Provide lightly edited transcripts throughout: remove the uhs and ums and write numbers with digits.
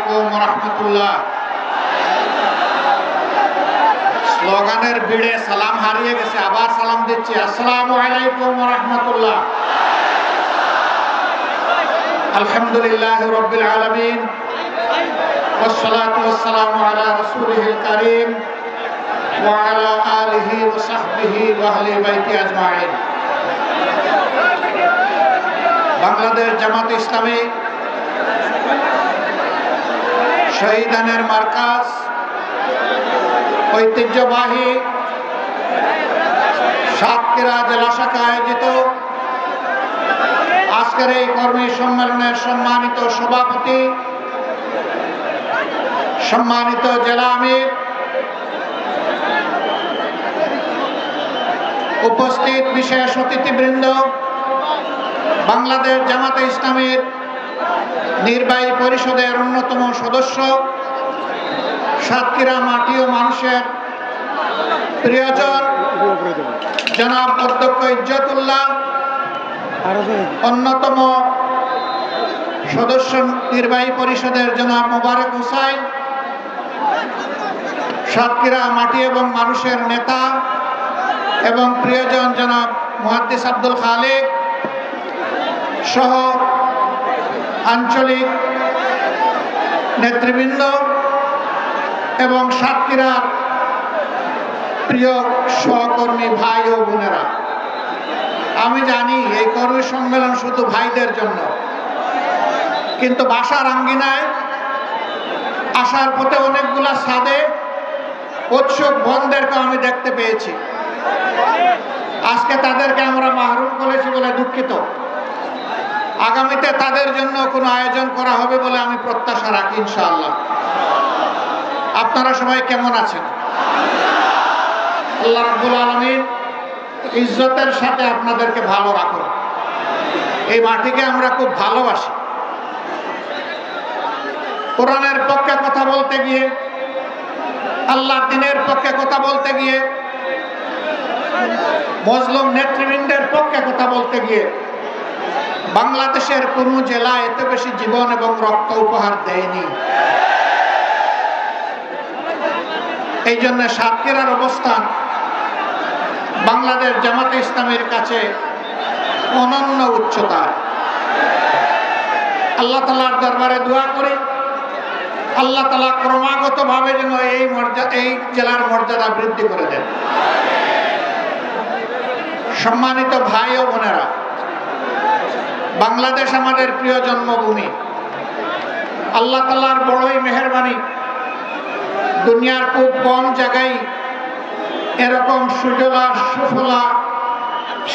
আলাইকুম ওয়া রাহমাতুল্লাহ। স্লোগানের ভিড়ে সালাম হারিয়ে গেছে, আবার সালাম দিচ্ছি। আসসালামু আলাইকুম ওয়া রাহমাতুল্লাহ। আলহামদুলিল্লাহি রাব্বিল আলামিন والصلاة والسلام على رسوله الكريم وعلى آله وصحبه وأهل بيته أجمعين। বাংলাদেশ জামাত ইসলামী শহীদানের মার্কাজ ঐতিহ্যবাহী সাতক্ষীরা জেলা শাখা আয়োজিত আজকের এই কর্মী সম্মেলনের সম্মানিত সভাপতি, সম্মানিত জেলা আমির, উপস্থিত বিশেষ অতিথিবৃন্দ, বাংলাদেশ জামাতে ইসলামীর নির্বাহী পরিষদের অন্যতম সদস্য, সাতক্ষীরা মাটি ও মানুষের প্রিয়জন জনাব অধ্যক্ষ ইজ্জতুল্লাহ, অন্যতম সদস্য নির্বাহী পরিষদের জনাব মোবারক হুসাইন, সাতক্ষীরা মাটি এবং মানুষের নেতা এবং প্রিয়জন জনাব মুহাদ্দিস আব্দুল খালেক সহ আঞ্চলিক নেতৃবৃন্দ এবং সাতক্ষীরার প্রিয় সহকর্মী ভাই ও বোনেরা, আমি জানি এই কর্মী সম্মেলন শুধু ভাইদের জন্য, কিন্তু বাসার আঙ্গিনায় আসার পথে অনেকগুলা ছাদে উৎসুক বোনদেরকে আমি দেখতে পেয়েছি। আজকে তাদেরকে আমরা মাহরুম করেছি বলে দুঃখিত। আগামীতে তাদের জন্য কোনো আয়োজন করা হবে বলে আমি প্রত্যাশা রাখি ইনশাআল্লাহ। আপনারা সবাই কেমন আছেন? আল্লাহ রাব্বুল আলামিন ইজ্জতের সাথে আপনাদেরকে ভালো রাখুন। এই মাটিকে আমরা খুব ভালোবাসি। কোরআনের পক্ষে কথা বলতে গিয়ে, আল্লাহর দ্বীনের পক্ষে কথা বলতে গিয়ে, মজলুম নেতৃবৃন্দের পক্ষে কথা বলতে গিয়ে বাংলাদেশের কোন জেলা এত বেশি জীবন এবং রক্ত উপহার দেয়নি। এই জন্য সাতক্ষীরার অবস্থান বাংলাদেশ জামাতে ইসলামীর কাছে অনন্য উচ্চতায়। আল্লাহ তাআলার দরবারে দোয়া করি, আল্লাহ তাআলা ক্রমাগতভাবে যেন এই জেলার মর্যাদা বৃদ্ধি করে দেন। সম্মানিত ভাই ও বোনেরা, বাংলাদেশ আমাদের প্রিয় জন্মভূমি। আল্লাহ তাআলার বড়ই মেহেরবানি, দুনিয়ার খুব কম জায়গায় এরকম সুজলা সুফলা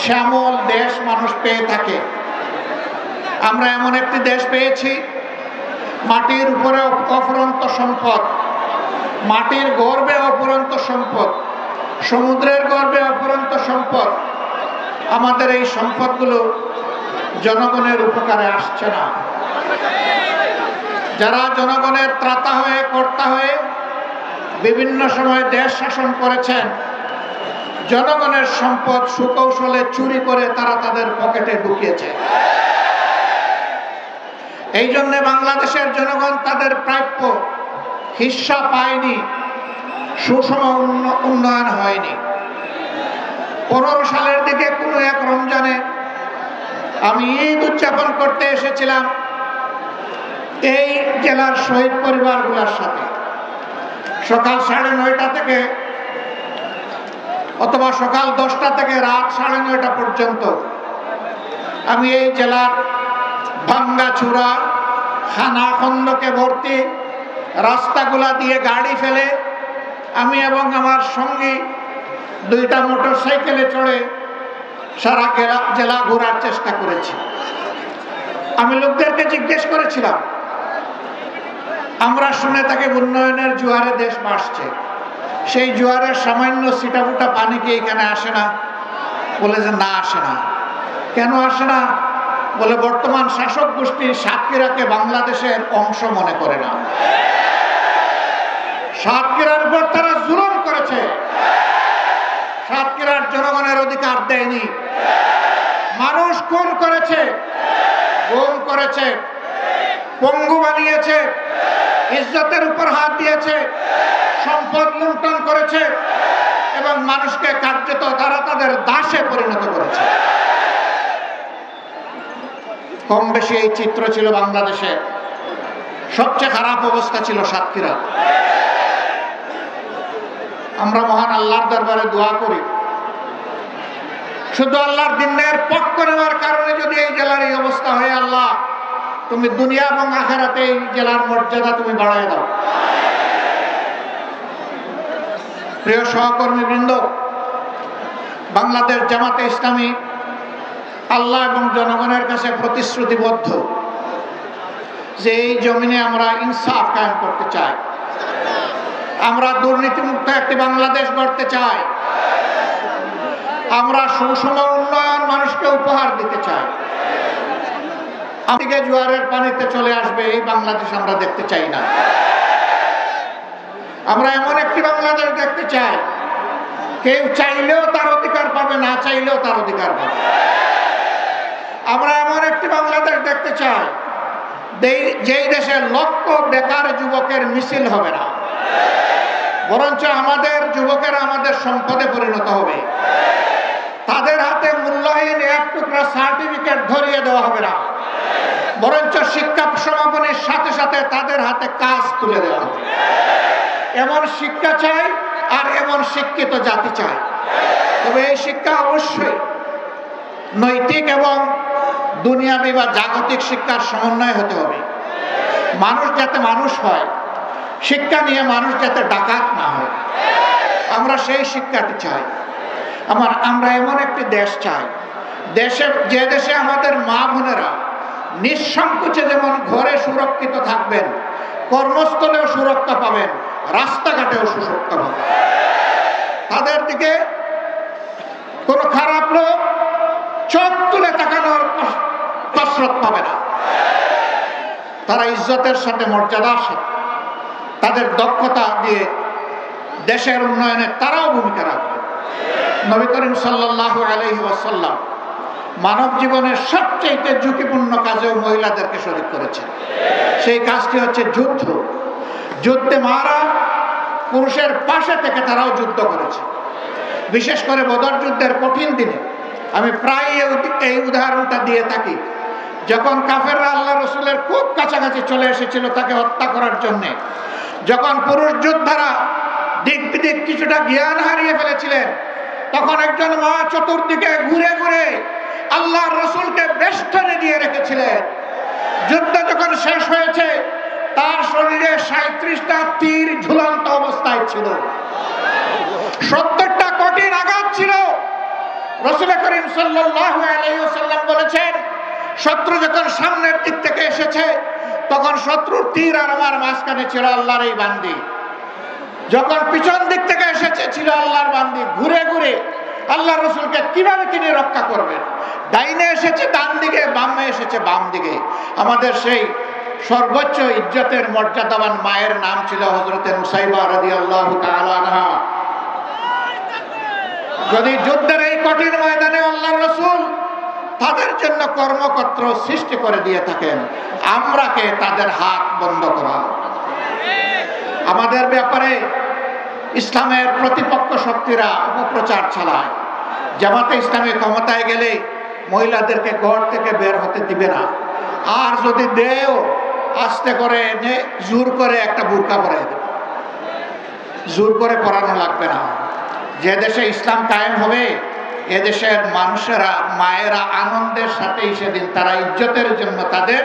শ্যামল দেশ মানুষ পেয়ে থাকে। আমরা এমন একটি দেশ পেয়েছি, মাটির উপরে অফুরন্ত সম্পদ, মাটির গর্ভে অফুরন্ত সম্পদ, সমুদ্রের গর্ভে অফুরন্ত সম্পদ। আমাদের এই সম্পদগুলো জনগণের উপকারে আসছে না। যারা জনগণের ত্রাতা হয়ে কর্তা হয়ে বিভিন্ন সময় দেশ শাসন করেছেন, জনগণের সম্পদ সুকৌশলে চুরি করে তারা তাদের পকেটে ঢুকিয়েছে। এই জন্য বাংলাদেশের জনগণ তাদের প্রাপ্য হিস্সা পায়নি, সুষম উন্নয়ন হয়নি। 15 সালের দিকে কোনো এক রমজানে আমি ঈদ উদযাপন করতে এসেছিলাম এই জেলার শহীদ পরিবারগুলোর সাথে। সকাল 9:30 থেকে অথবা সকাল 10টা থেকে রাত 9:30 পর্যন্ত আমি এই জেলার ভাঙ্গাচুরা খানাখন্দকে ভর্তি রাস্তাগুলা দিয়ে গাড়ি ফেলে আমি এবং আমার সঙ্গী 2টা মোটরসাইকেলে চড়ে সারা জেলা ঘোরার চেষ্টা করেছি। আমি লোকদেরকে জিজ্ঞেস করেছিলাম, আমরা শুনে থাকি উন্নয়নের জোয়ারে দেশ ভাসছে, সেই জোয়ারের সামান্য ছিটাফোঁটা পানি কি এখানে আসে না? বলে যে না, আসে না। কেন আসে না? বলে বর্তমান শাসক গোষ্ঠী সাতক্ষীরাকে বাংলাদেশের অংশ মনে করে না। সাতক্ষীরার উপর তারা জুলুম করেছে, সাতক্ষীরার জনগণের অধিকার দেয়নি। মানুষ খুন করেছে, গুম করেছে, পঙ্গু বানিয়েছে, ইজ্জতের উপর হাত দিয়েছে, সম্পদ লুণ্ঠন করেছে এবং মানুষকে কার্যত তারা তাদের দাসে পরিণত করেছে। কম বেশি এই চিত্র ছিল বাংলাদেশে। সবচেয়ে খারাপ অবস্থা ছিল সাতক্ষীরা। আমরা মহান আল্লাহর দরবারে দোয়া করি, শুধু আল্লাহর দ্বীনের পক্ষ নেওয়ার কারণে যদি এই জেলার এই অবস্থা হয়, আল্লাহ তুমি দুনিয়া এবং আখিরাতে এই জেলার মর্যাদা তুমি বাড়ায় দাও। প্রিয় সহকর্মীবৃন্দ, বাংলাদেশ জামাতে ইসলামী আল্লাহ এবং জনগণের কাছে প্রতিশ্রুতিবদ্ধ যে এই জমিনে আমরা ইনসাফ কায়েম করতে চাই, আমরা দুর্নীতিমুক্ত একটি বাংলাদেশ গড়তে চাই, আমরা সুষম উন্নয়ন মানুষকে উপহার দিতে চাই। আমাদেরকে জোয়ারের পানিতে চলে আসবে এই বাংলাদেশ আমরা দেখতে চাই না। আমরা এমন একটি বাংলাদেশ দেখতে চাই, কেউ চাইলেও তার অধিকার পাবে, না চাইলেও তার অধিকার পাবে। আমরা এমন একটি বাংলাদেশ দেখতে চাই যেই দেশে লক্ষ বেকার যুবকের মিছিল হবে না, বরঞ্চ আমাদের যুবকেরা আমাদের সম্পদে পরিণত হবে। তাদের হাতে মূল্যহীন এক টুকরা সার্টিফিকেট ধরিয়ে দেওয়া হবে না, বরঞ্চ শিক্ষা সমাপনের সাথে সাথে তাদের হাতে কাজ তুলে দেওয়া হবে। এমন শিক্ষা চাই আর এমন শিক্ষিত জাতি চাই। তবে এই শিক্ষা অবশ্যই নৈতিক এবং দুনিয়াবী বা জাগতিক শিক্ষার সমন্বয় হতে হবে। মানুষ যাতে মানুষ হয়, শিক্ষা নিয়ে মানুষ যাতে ডাকাত না হয়, আমরা সেই শিক্ষাটি চাই। আমরা এমন একটি দেশ চাই, যে দেশে আমাদের মা বোনেরা নিঃসংকোচে যেমন ঘরে সুরক্ষিত থাকবেন, কর্মস্থলেও সুরক্ষা পাবেন, রাস্তাঘাটেও সুরক্ষা পাবেন। তাদের দিকে কোনো খারাপ লোক চোখ তুলে তাকানোর কসরত পাবে না। তারা ইজ্জতের সাথে, মর্যাদার সাথে, তাদের দক্ষতা দিয়ে দেশের উন্নয়নে তারাও ভূমিকা রাখবে। নবী করিম সাল্লাল্লাহু আলাইহি ওয়াসাল্লাম মানব জীবনের সবচেয়ে ঝুঁকিপূর্ণ কাজেও মহিলাদেরকে শরীক করেছেন। সেই কাজটি হচ্ছে যুদ্ধ। যুদ্ধে মারা পুরুষের পাশে থেকে তারাও যুদ্ধ করেছে। বিশেষ করে বদর যুদ্ধের কঠিন দিনে আমি প্রায় এই উদাহরণটা দিয়ে থাকি। যখন কাফেররা আল্লাহ রসুলের খুব কাছাকাছি চলে এসেছিল তাকে হত্যা করার জন্য, যখন পুরুষ যোদ্ধারা দিক বিদিক কিছুটা জ্ঞান হারিয়ে ফেলেছিলেন, তখন একজন মা চতুর্দিকে ঘুরে ঘুরে আল্লাহ রসুলকে বেষ্টনে দিয়ে রেখেছিলেন। যুদ্ধ যখন শেষ হয়েছে তার শরীরে 37টা তীর ঝুলন্ত অবস্থায় ছিল, 70টা কঠিন আঘাত ছিল। রাসূল করিম সাল্লাল্লাহু আলাইহি ওয়াসাল্লাম বলেছেন, শত্রু যখন সামনের দিক থেকে এসেছে তখন শত্রুর তীর আর আমার মাঝখানে ছিল আল্লাহর এই বান্দি। যখন পিছন দিক থেকে এসেছে ছিল আল্লাহর বান্দি। ঘুরে ঘুরে আল্লাহ রসুলকে কিভাবে তিনি রক্ষা করবেন? ডাইনে এসেছে ডান দিকে, বামে এসেছে বাম দিকে। আমাদের সেই সর্বোচ্চ ইজ্জতের মর্যাদাবান মায়ের নাম ছিল হযরতে নুসাইবা রাদিয়াল্লাহু তাআলা আনহা। যদি যুদ্ধের এই কঠিন ময়দানে আল্লাহর রাসূল তাদের জন্য কর্মক্ষেত্র সৃষ্টি করে দিয়ে থাকেন, আমরা কে তাদের হাত বন্ধ করা? আমাদের ব্যাপারে ইসলামের প্রতিপক্ষ শক্তিরা অপপ্রচার চালায়। জামাতে ইসলামী ক্ষমতায় গেলে মহিলাদেরকে ঘর থেকে বের হতে দিবে না, আর যদি দেও আস্তে করে এনে জোর করে একটা বুরকা পরাই দেবে। জোর করে পরানো লাগবে না। যে দেশে ইসলাম কায়েম হবে এদেশের মানুষেরা, মায়েরা আনন্দের সাথেই সেদিন তারা ইজ্জতের জন্য তাদের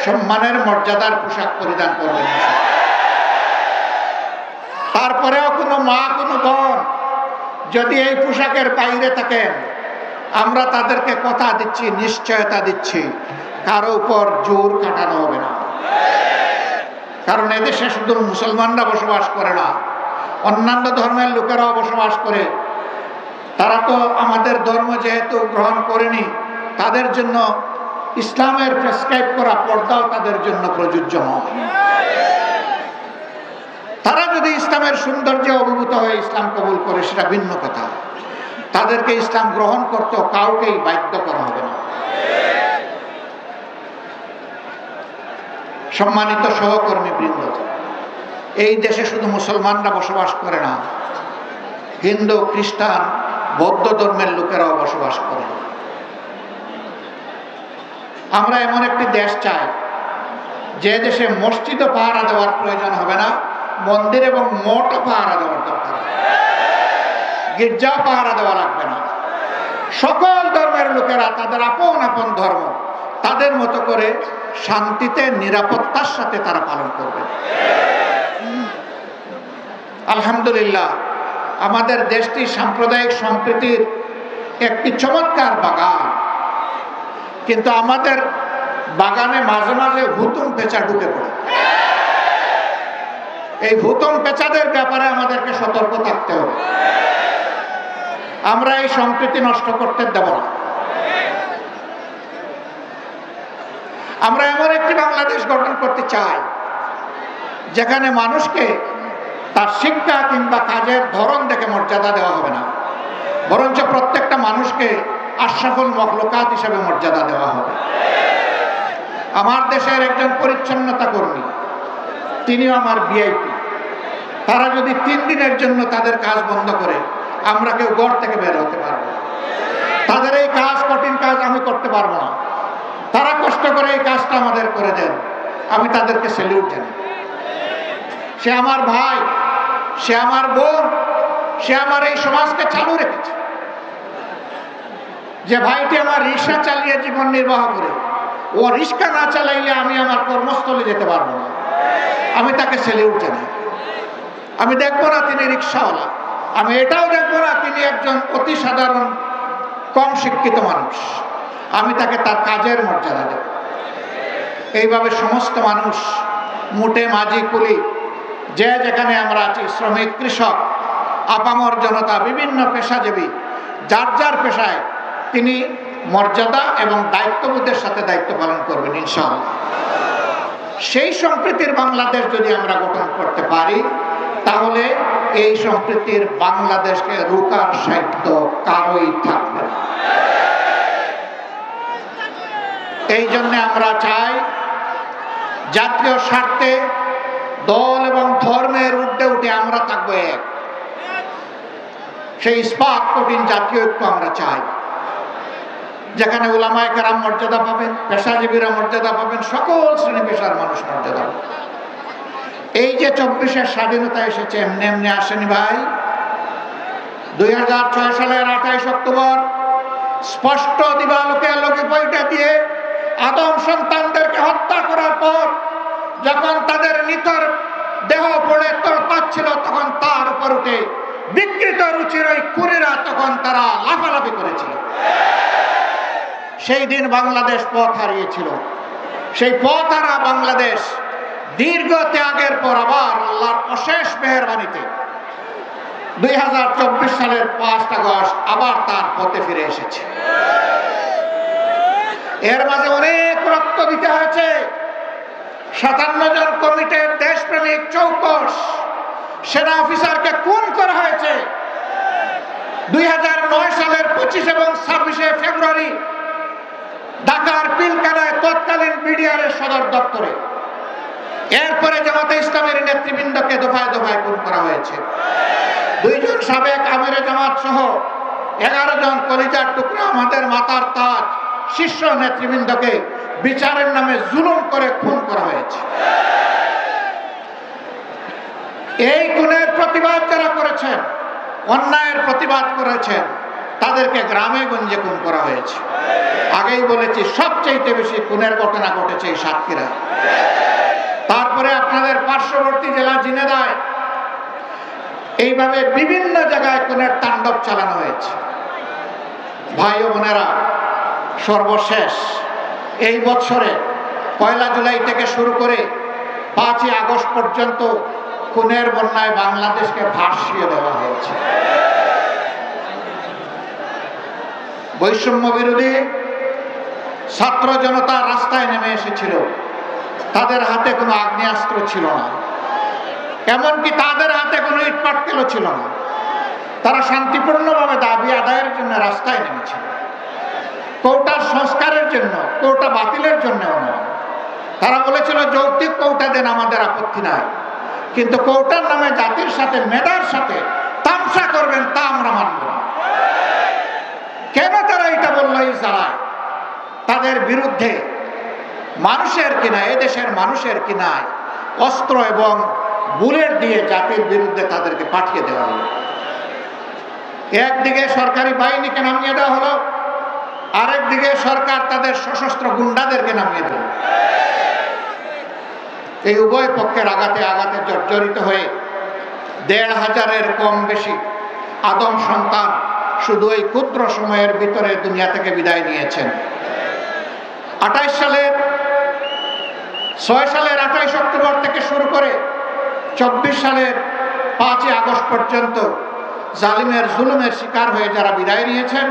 সম্মানের মর্যাদার পোশাক পরিধান করবেন। তারপরেও কোনো মা, কোনো বোন যদি এই পোশাকের বাইরে থাকেন, আমরা তাদেরকে কথা দিচ্ছি, নিশ্চয়তা দিচ্ছি, কারো উপর জোর কাটানো হবে না। কারণ এদেশে শুধু মুসলমানরা বসবাস করে না, অন্যান্য ধর্মের লোকেরাও বসবাস করে। তারা তো আমাদের ধর্ম যেহেতু গ্রহণ করেনি, তাদের জন্য ইসলামের প্রেসক্রাইব করা পর্দাও তাদের জন্য প্রযোজ্য নয়। তারা যদি ইসলামের সৌন্দর্যে অভিভূত হয়ে ইসলাম কবুল করে সেটা ভিন্ন কথা। তাদেরকে ইসলাম গ্রহণ করতে কাউকেই বাধ্য করা হবে না। সম্মানিত সহকর্মী বৃন্দ, এই দেশে শুধু মুসলমানরা বসবাস করে না, হিন্দু, খ্রিস্টান, বৌদ্ধ ধর্মের লোকেরাও বসবাস করে। আমরা এমন একটি দেশ চাই যে দেশে মসজিদও পাহারা দেওয়ার প্রয়োজন হবে না, মন্দির এবং মঠও পাহারা দেওয়ার দরকার, গির্জাও পাহারা দেওয়া লাগবে না। সকল ধর্মের লোকেরা তাদের আপন আপন ধর্ম তাদের মতো করে শান্তিতে নিরাপত্তার সাথে তারা পালন করবে। আলহামদুলিল্লাহ, আমাদের দেশটি সাম্প্রদায়িক সম্প্রীতির একটি চমৎকার বাগান, কিন্তু আমাদের বাগানে মাঝে মাঝে হুতুম পেঁচা ঢুকে পড়ে। এই হুতুম পেঁচাদের ব্যাপারে আমাদেরকে সতর্ক থাকতে হবে। আমরা এই সম্প্রীতি নষ্ট করতে দেব না। আমরা এমন একটি বাংলাদেশ গঠন করতে চাই যেখানে মানুষকে তার শিক্ষা কিংবা কাজের ধরন দেখে মর্যাদা দেওয়া হবে না, বরঞ্চ প্রত্যেকটা মানুষকে আশরাফুল মখলুকাত হিসেবে মর্যাদা দেওয়া হবে। আমার দেশের একজন পরিচ্ছন্নতা কর্মী, তিনিও আমার ভিআইপি। তারা যদি 3 দিনের জন্য তাদের কাজ বন্ধ করে, আমরা কেউ ঘর থেকে বের হতে পারবো না। তাদের এই কাজ, কঠিন কাজ আমি করতে পারবো না। তারা কষ্ট করে এই কাজটা আমাদের করে দেন, আমি তাদেরকে স্যালিউট জানাই। সে আমার ভাই, সে আমার বোন, সে আমার এই সমাজকে চালু রেখেছে। যে ভাইটি আমার রিক্সা চালিয়ে জীবন নির্বাহ করে, ও রিক্সা না চালাইলে আমি আমার কর্মস্থলে যেতে পারবো না, আমি তাকে স্যালিউট জানাই। আমি দেখবো না তিনি রিক্সাওয়ালা, আমি এটাও দেখবো না তিনি একজন অতি সাধারণ কম শিক্ষিত মানুষ, আমি তাকে তার কাজের মর্যাদা দেব। এইভাবে সমস্ত মানুষ, মুটে মাঝি কুলি, যে যেখানে আমরা আছি, শ্রমিক, কৃষক, আপামর জনতা, বিভিন্ন পেশাজীবী, যার যার পেশায় তিনি মর্যাদা এবং দায়িত্ববোধের সাথে দায়িত্ব পালন করবেন ইনশাআল্লাহ। সেই সম্প্রীতির বাংলাদেশ যদি আমরা গঠন করতে পারি, তাহলে এই সম্প্রীতির বাংলাদেশকে রোকার সাধ্য কারোই থাকবে না। এই জন্য আমরা চাই জাতীয় স্বার্থে দল এবং ধর্মের ঊর্ধ্বে উঠে আমরা থাকবো এক। সেই ইস্পাত কঠিন জাতীয় ঐক্য আমরা চাই, যেখানে উলামায়ে কেরাম মর্যাদা পাবেন, পেশাজীবীরা মর্যাদা পাবেন, সকল শ্রেণী পেশার মানুষ মর্যাদা পাবেন। এই যে 24-এর স্বাধীনতা এসেছে এমনি এমনি আসেনি ভাই। 2006 সালের 28 অক্টোবর স্পষ্ট দিবালোকে আলোকে বইটা দিয়ে আদম সন্তানদেরকে হত্যা করার পর যখন তাদের নিথর দেহ পড়ে তড়পাচ্ছিল, তখন তার উপর উঠে বিকৃত রুচির ওই কুরেরা তখন তারা লাফালাফি করেছিল। সেই দিন বাংলাদেশ পথ হারিয়েছিল। সেই পথ হারা বাংলাদেশ দীর্ঘ ত্যাগের পর আবার আল্লাহর অশেষ মেহেরবানিতে 2024 সালের 5 আগস্ট আবার তার পথে ফিরে এসেছে। এর মাঝে অনেক রক্ত দিতে হয়েছে। 57 জন কমিটির দেশপ্রেমিক চৌকস সেনা অফিসারকে খুন করা হয়েছে 2009 সালের 25 এবং 26 ফেব্রুয়ারি ঢাকার পিলখানায় তৎকালীন বিডিআরের সদর দপ্তরে। এরপরে জামাতে ইসলামের নেতৃবৃন্দকে দফায় দফায় খুন করা হয়েছে। 2 জন সাবেক আমিরে জামাত সহ 11 জন কলিজার টুকরা আমাদের মাথার তাজ শীর্ষ নেতৃবৃন্দকে বিচারের নামে জুলুম করে খুন করা হয়েছে। এই খুনের প্রতিবাদ যারা করেছেন, অন্যায়ের প্রতিবাদ করেছেন, তাদেরকে গ্রামে গঞ্জে খুন করা হয়েছে। আগেই বলেছি, সবচেয়ে বেশি খুনের ঘটনা ঘটেছে এই সাতক্ষীরা। তারপরে আপনাদের পার্শ্ববর্তী জেলা ঝিনাইদহে এইভাবে বিভিন্ন জায়গায় খুনের তাণ্ডব চালানো হয়েছে। ভাই ও বোনেরা, সর্বশেষ এই বছরে 1 জুলাই থেকে শুরু করে 5 আগস্ট পর্যন্ত খুনের বন্যায় বাংলাদেশকে ভাসিয়ে দেওয়া হয়েছে। বৈষম্য বিরোধী ছাত্র জনতা রাস্তায় নেমে এসেছিল। তাদের হাতে কোনো আগ্নেয়াস্ত্র ছিল না, এমনকি তাদের হাতে কোনো ইট পাটকেলও ছিল না। তারা শান্তিপূর্ণভাবে দাবি আদায়ের জন্য রাস্তায় নেমেছিল। কোটার সংস্কারের জন্য, কোটা বাতিলের জন্য নয়। তারা বলেছিল যৌক্তিক কোটা দেন, আমাদের আপত্তি নাই, কিন্তু কোটার নামে জাতির সাথে মেধার সাথে তামসা করবেন তা আমরা মানব না। কেন তারা এটা বলল? ইসরায়েল তাদের বিরুদ্ধে মানুষের কিনা, এদেশের মানুষের কিনায় অস্ত্র এবং বুলেট দিয়ে জাতির বিরুদ্ধে তাদেরকে পাঠিয়ে দেওয়া হলো। একদিকে সরকারি বাহিনীকে নামিয়ে দেওয়া হলো, আরেকদিকে সরকার তাদের সশস্ত্র গুন্ডাদেরকে নামিয়ে দিল। এই উভয় পক্ষের আঘাতে আঘাতে জর্জরিত হয়ে ১৫০০-এর কম বেশি আদম সন্তান শুধু এই ক্ষুদ্র সময়ের ভিতরে দুনিয়া থেকে বিদায় নিয়েছেন। ৬ সালের ২৮ অক্টোবর থেকে শুরু করে ২৪ সালের ৫ আগস্ট পর্যন্ত জালিমের জুলুমের শিকার হয়ে যারা বিদায় নিয়েছেন,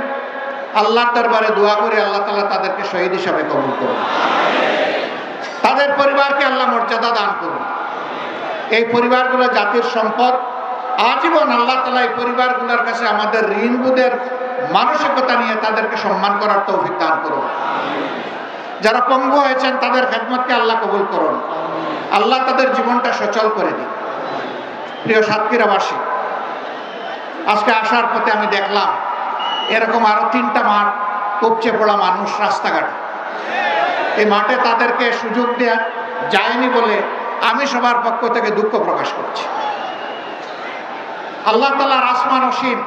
আল্লাহর দরবারে দোয়া করে আল্লাহ তাআলা তাদেরকে শহীদ হিসাবে কবুল করুন। তাদের পরিবারকে আল্লাহ মর্যাদা দান করুন। এই পরিবারগুলো জাতির সম্পদ। আজীবন আল্লাহ তাআলা এই পরিবারগুলোর কাছে আমাদের ঋণবোধের মানসিকতা নিয়ে তাদেরকে সম্মান করার তৌফিক দান করুন। যারা পঙ্গু হয়েছেন তাদের খেদমতকে আল্লাহ কবুল করুন। আল্লাহ তাদের জীবনটা সচল করে দিন। প্রিয় সাতক্ষীরাবাসী, আজকে আসার পথে আমি দেখলাম এরকম আরো 3টা মাঠ উপচে পড়া মানুষ রাস্তাঘাটে। এই মাঠে তাদেরকে সুযোগ দেওয়া যায়নি বলে আমি সবার পক্ষ থেকে দুঃখ প্রকাশ করছি। আল্লাহ তাআলার আসমান অসীম,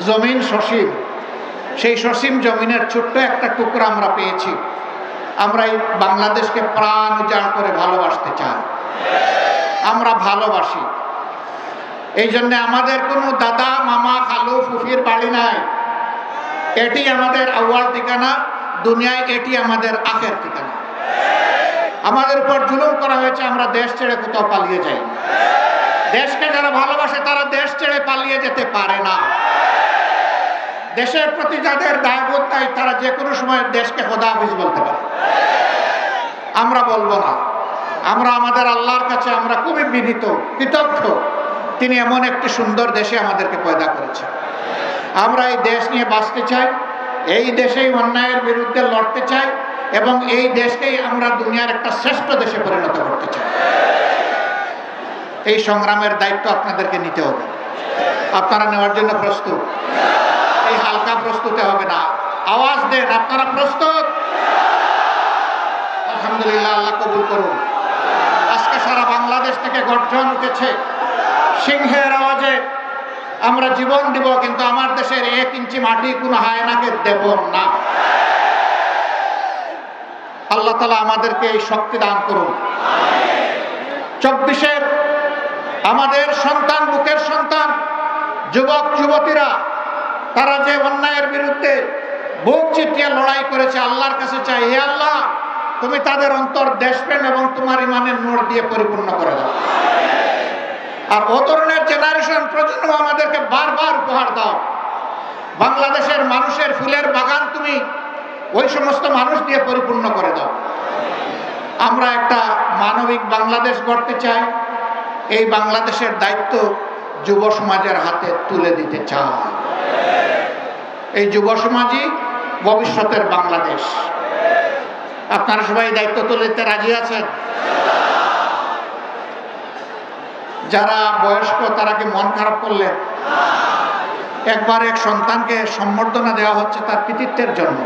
জমিন সসীম। সেই সসীম জমিনের ছোট্ট একটা টুকরা আমরা পেয়েছি। আমরা এই বাংলাদেশকে প্রাণ উজাড় করে ভালোবাসতে চাই। আমরা ভালোবাসি। এই জন্য আমাদের কোনো দাদা, মামা, খালু, ফুফির বাড়ি নাই। এটি আমাদের আউয়াল ঠিকানা, দুনিয়ায় এটি আমাদের আখের ঠিকানা। আমাদের উপর জুলুম করা হয়েছে, আমরা দেশ ছেড়ে কোথাও পালিয়ে যাই। দেশকে যারা ভালোবাসে তারা দেশ ছেড়ে পালিয়ে যেতে পারে না। দেশের প্রতি যাদের দায়বোধ তাই তারা যে কোনো সময় দেশকে খোদা হাফেজ বলতে পারে। আমরা বলবো না। আমরা আমাদের আল্লাহর কাছে আমরা খুবই বিনীত, কৃতজ্ঞ। তিনি এমন একটি সুন্দর দেশে আমাদেরকে পয়দা করেছেন। আমরা এই দেশ নিয়ে বাঁচতে চাই, এই দেশেই অন্যায়ের বিরুদ্ধে লড়তে চাই এবং এই দেশকেই আমরা দুনিয়ার একটা শ্রেষ্ঠ দেশে পরিণত করতে চাই। এই সংগ্রামের দায়িত্ব আপনাদেরকে নিতে হবে। আপনারা নেওয়ার জন্য প্রস্তুত? এই হালকা প্রস্তুতে হবে না, আওয়াজ দেন। আপনারা প্রস্তুত? আলহামদুলিল্লাহ, আল্লাহ কবুল করুন। আজকে সারা বাংলাদেশ থেকে গর্জন উঠেছে সিংহের আওয়াজে। আমরা জীবন দিব, কিন্তু আমার দেশের 1 ইঞ্চি মাটি কোনো হায়নাকে দেব না। আল্লাহ তাআলা আমাদেরকে এই শক্তি দান করুন। 24-এর আমাদের সন্তান, বুকের সন্তান, যুবক যুবতীরা, তারা যে অন্যায়ের বিরুদ্ধে বুক চিতিয়ে লড়াই করেছে, আল্লাহর কাছে চাই, হে আল্লাহ, তুমি তাদের অন্তর দেশপ্রেম এবং তোমার ইমানের নূর দিয়ে পরিপূর্ণ করে দাও। আর ও ধরনের জেনারেশন প্রজন্ম আমাদেরকে বারবার উপহার দাও। বাংলাদেশের মানুষের ফুলের বাগান তুমি ওই সমস্ত মানুষ দিয়ে পরিপূর্ণ করে দাও। আমরা একটা মানবিক বাংলাদেশ গড়তে চাই। এই বাংলাদেশের দায়িত্ব যুব সমাজের হাতে তুলে দিতে চাই। এই যুব সমাজই ভবিষ্যতের বাংলাদেশ। আপনারা সবাই দায়িত্ব তুলে দিতে রাজি আছেন? যারা বয়স্ক তারা কি মন খারাপ করলেন? একবার এক সন্তানকে সম্বর্ধনা দেওয়া হচ্ছে তার কৃতিত্বের জন্য।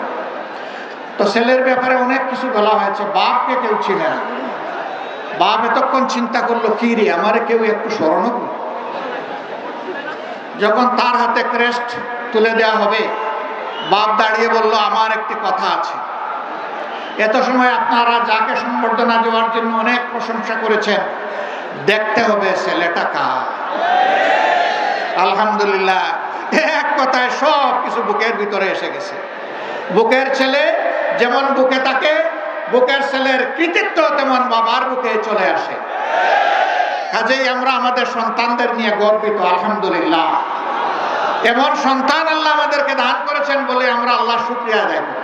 তো ছেলের ব্যাপারে অনেক কিছু বলা হয়েছে। বাপকে কেউ চিনে না। বাপ এতক্ষণ চিন্তা করলো, কি রে, আমারে কেউ একটু স্মরণ করল। যখন তার হাতে ক্রেস্ট তুলে দেওয়া হবে, বাপ দাঁড়িয়ে বলল, আমার একটি কথা আছে। এত সময় আপনারা যাকে সম্বর্ধনা দেওয়ার জন্য অনেক প্রশংসা করেছেন, দেখতে হবে ছেলেটা কার। আলহামদুলিল্লাহ, এক কথায় সব কিছু বুকের ভিতরে এসে গেছে। বুকের ছেলে যেমন বুকে থাকে, বুকের ছেলের কৃতিত্ব তেমন বাবার বুকে চলে আসে। কাজেই আমরা আমাদের সন্তানদের নিয়ে গর্বিত। আলহামদুলিল্লাহ, এমন সন্তান আল্লাহ আমাদেরকে দান করেছেন বলে আমরা আল্লাহ শুকরিয়া আদায় করি।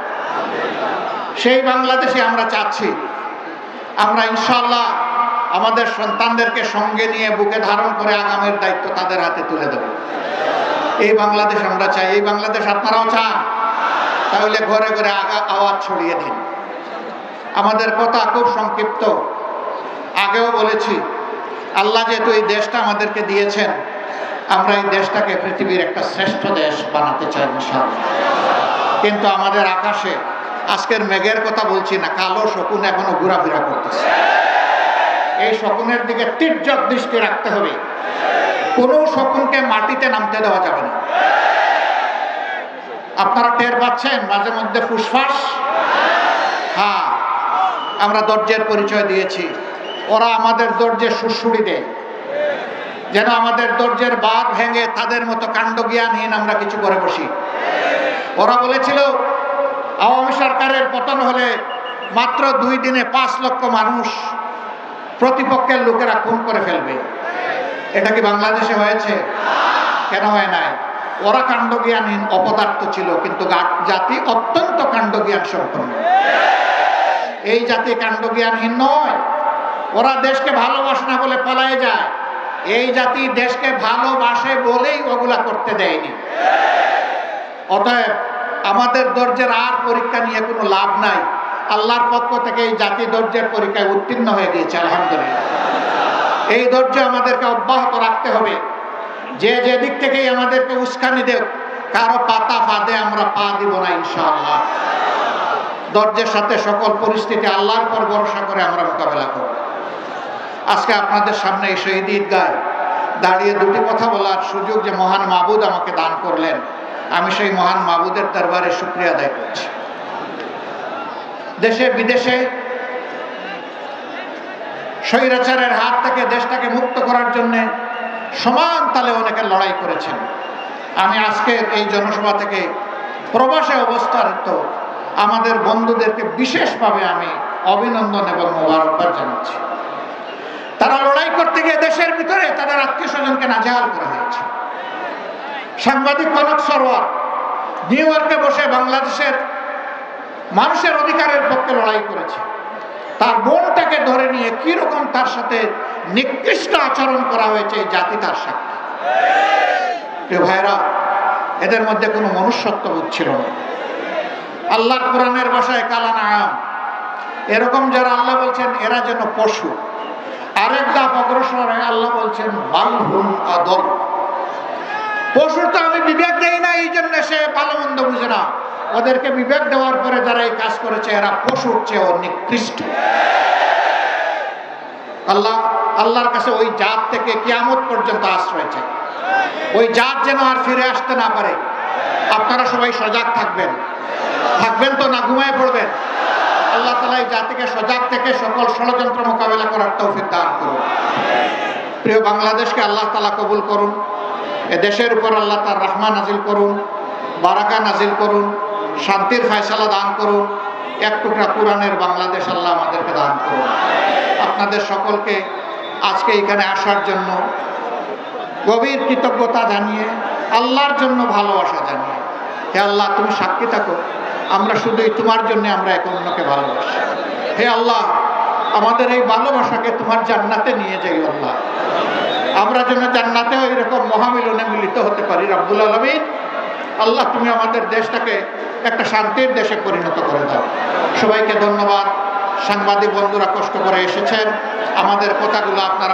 সেই বাংলাদেশে আমরা চাচ্ছি। আমরা ইনশাআল্লাহ আমাদের সন্তানদেরকে সঙ্গে নিয়ে বুকে ধারণ করে আগামীর দায়িত্ব তাদের হাতে তুলে দেব। এই বাংলাদেশ আমরা চাই। এই বাংলাদেশ আপনারাও চান? তাহলে ঘরে ঘরে আওয়াজ ছড়িয়ে দিন। আমাদের কথা খুব সংক্ষিপ্ত, আগেও বলেছি। আল্লাহ যেহেতু এই দেশটা আমাদেরকে দিয়েছেন, আমরা এই দেশটাকে পৃথিবীর একটা শ্রেষ্ঠ দেশ বানাতে চাই ইনশাআল্লাহ। কিন্তু আমাদের আকাশে আজকের মেঘের কথা বলছি না, কালো শকুন এখনো ঘোরাফেরা করতেছে। এই শকুনের দিকে তীর্যক দৃষ্টি রাখতে হবে। কোনো শকুনকে মাটিতে নামতে দেওয়া যাবে না। আপনারা টের পাচ্ছেন মাঝে মধ্যে ফুসফাস। হ্যাঁ, আমরা ধৈর্যের পরিচয় দিয়েছি, ওরা আমাদের ধৈর্যের সুড়সুড়ি দেয়, যেন আমাদের ধৈর্যের বাঁধ ভেঙে তাদের মতো কাণ্ডজ্ঞানহীন আমরা কিছু করে বসি। ওরা বলেছিল আওয়ামী সরকারের পতন হলে মাত্র 2 দিনে 5 লক্ষ মানুষ প্রতিপক্ষের লোকেরা খুন করে ফেলবে। এটা কি বাংলাদেশে হয়েছে? কেন হয় নাই? ওরা কাণ্ডজ্ঞানহীন অপদার্থ ছিল, কিন্তু জাতি অত্যন্ত কাণ্ডজ্ঞান সম্পন্ন। এই জাতি কাণ্ডজ্ঞানহীন নয়। ওরা দেশকে ভালোবাসে না বলে পালায়ে যায়। এই জাতি দেশকে ভালোবাসে বলেই ওগুলা করতে দেয়নি। অতএব আমাদের ধৈর্যের আর পরীক্ষা নিয়ে কোনো লাভ নাই। আল্লাহর পক্ষ থেকে এই জাতি ধৈর্যের পরীক্ষায় উত্তীর্ণ হয়ে গিয়েছে আলহামদুলিল্লাহ। এই ধৈর্য আমাদেরকে অব্যাহত রাখতে হবে। যে দিক থেকেই আমাদেরকে উস্কানি দেব, কারো পাতা ফাঁদে আমরা পা দিব না ইনশাআল্লাহ। ধৈর্যের সাথে সকল পরিস্থিতি আল্লাহর পর ভরসা করে আমরা মোকাবেলা করব। আজকে আপনাদের সামনে এই শহীদ ঈদগায় দাঁড়িয়ে দুটি কথা বলার সুযোগ যে মহান মাবুদ আমাকে দান করলেন, আমি সেই মহান মাবুদের দরবারে শুকরিয়া আদায় করছি। দেশে বিদেশে স্বৈরাচারের হাত থেকে দেশটাকে মুক্ত করার জন্য সমান তালে অনেকে লড়াই করেছেন। আমি আজকে এই জনসভা থেকে প্রবাসে অবস্থারত আমাদের বন্ধুদেরকে বিশেষভাবে আমি অভিনন্দন এবং মোবারকবাদ জানাচ্ছি। তারা লড়াই করতে গিয়ে দেশের ভিতরে তাদের আত্মীয় স্বজনকে নাজেহাল করা হয়েছে। সাংবাদিক কনক সরোয়ার নিউ ইয়র্কে বসে বাংলাদেশের মানুষের অধিকারের পক্ষে লড়াই করেছে। তার বোনটাকে ধরে নিয়ে কিরকম তার সাথে নিকৃষ্ট আচরণ করা হয়েছে এই জাতি তার সাথে। প্রিয় ভাইরা, এদের মধ্যে কোনো মনুষ্যত্ববোধ ছিল না। আল্লাহর কোরআনের ভাষায় কালানাম, এরকম যারা আল্লাহ বলছেন এরা যেন পশু। আরেক ধাপ অগ্রসর হয়ে আল্লাহ বলছেন বালহুম আদল। পশুর তো আমি বিবেক দেই না, এই জন্য সে ভালো মন্দ বুঝে না। ওদেরকে বিবেক দেওয়ার পরে যারা এই কাজ করেছে এরা পশুর চেয়েও নিকৃষ্ট। আল্লাহর কাছে ওই জাত থেকে কিয়ামত পর্যন্ত আশ্রয় চাই। ওই জাত যেন আর ফিরে আসতে না পারে। আপনারা সবাই সজাগ থাকবেন তো না ঘুমায় পড়বেন? আল্লাহ তাআলা এই জাতিকে সজাগ থেকে সকল ষড়যন্ত্র মোকাবেলা করার তৌফিক দান করুন। প্রিয় বাংলাদেশকে আল্লাহ তাআলা কবুল করুন। এ দেশের উপর আল্লাহ তার রহমত নাজিল করুন, বারাকা নাজিল করুন, শান্তির ফয়সালা দান করুন। এক টুকরা কোরআনের বাংলাদেশ আল্লাহ আমাদেরকে দান করুন। আপনাদের সকলকে আজকে এখানে আসার জন্য গভীর কৃতজ্ঞতা জানিয়ে, আল্লাহর জন্য ভালোবাসা জানিয়ে, হে আল্লাহ তুমি সাক্ষী থাকো আমরা শুধুই তোমার জন্য আমরা এক অন্যকে ভালোবাসি। হে আল্লাহ, আমাদের এই ভালোবাসাকে তোমার জান্নাতে নিয়ে যাই আল্লাহ। আমরা যেন জান্নাতেও এরকম মহামিলনে মিলিত হতে পারি রব্বুল আলামিন। আল্লাহ তুমি আমাদের দেশটাকে একটা শান্তির দেশে পরিণত করে দাও। সবাইকে ধন্যবাদ। সাংবাদিক বন্ধুরা কষ্ট করে এসেছেন, আমাদের কথাগুলো আপনারা